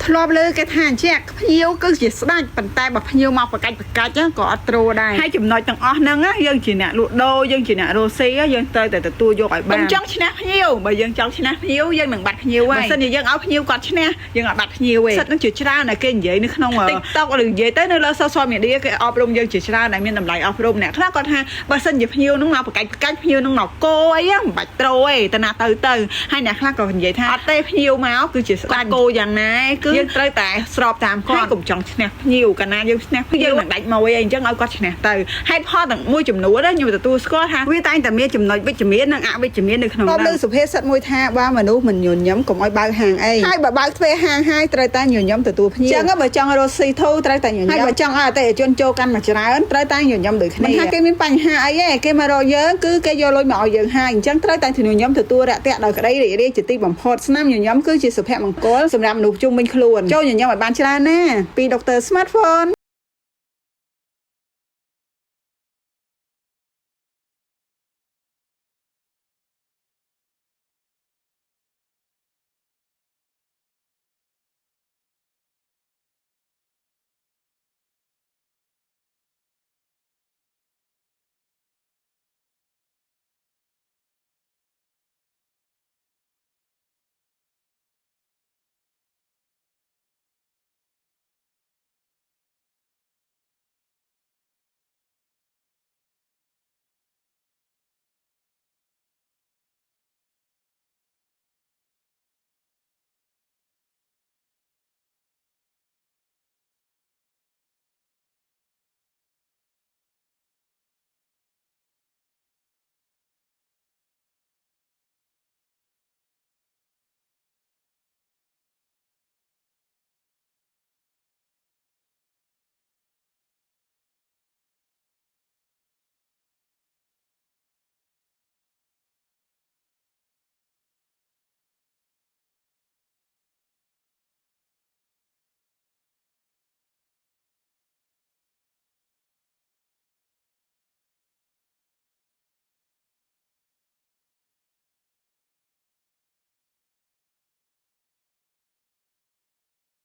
ធ្លាប់លើគេថាអញ្ចឹងភ្ញៀវគឺជាស្ដេចប៉ុន្តែបើភ្ញៀវមកប្រកាច់ក៏អត់ត្រូលដែរហើយចំណុចទាំងអស់ហ្នឹងយើងជាអ្នកលក់ដូរយើងជាអ្នករស់ស៊ីយើងត្រូវតែទទួលយកឲ្យបានចង់ឈ្នះភ្ញៀវបើយើងចង់ឈ្នះភ្ញៀវយើងនឹងបាត់ភ្ញៀវហើយបើសិនជាយើងឲ្យភ្ញៀវគាត់ឈ្នះយើងអត់បាត់ភ្ញៀវទេសិតនឹងជាច្រើនតែគេនិយាយនៅក្នុង TikTok ឬនិយាយទៅនៅលើ social media គេអប់រំយើងជាច្រើនដែលមានតម្លៃអប់រំអ្នកខ្លះគាត់ថាបើសិនជាភ្ញៀវនឹងមកប្រកាច់ភ្ញៀវនឹងមកគោអីមិនបាច់ត្រូលទេតាណាទៅហើយអ្នកខ្លះក៏និយាយថាអត់ទេភ្ញៀវមកគឺជាស្ដេចគោយ៉ាងណាគឺយើងត្រូវតែស្របតាមគាត់កុំចង់ឈ្នះភ្ញៀវកាលណាយើងឈ្នះភ្ញៀវនឹងដាច់មកអីអញ្ចឹងឲ្យគាត់ឈ្នះទៅហេតុផលទាំងមួយចំនួនខ្ញុំទទួលស្គាល់ថាវាតែងតែមានចំណុចវិជ្ជមាននិងអវិជ្ជមាននៅក្នុងនោះសុភាសិតមួយថាបើមនុស្សមិនញញឹមកុំឲ្យបើកហាងអីហើយបើបើកទ្វេហាងហើយត្រូវតែញញឹមទទួលភ្ញៀវអញ្ចឹងបើចង់រកស៊ីធូរត្រូវតែញញឹមហើយបើចង់ឲ្យអតិថិជនចូលកាន់មកច្រើនត្រូវតែញញឹមដូចគ្នាមិនថាគេមានបញ្ហាអីទេគេមករកយើងគឺគេយកលុយមកឲ្យយើងហើយអញ្ចឹងត្រូវតែញញឹមទទួលរាក់ទាក់ដោយក្តីរីករាយជាទីបំផុតស្នាមញញឹមគឺជាសុភមង្គលសម្រាប់មនុស្សជុំវិញខ្លួនចូលញញឹមឲ្យបានច្រើនណាពីដុកទ័រ Smartphone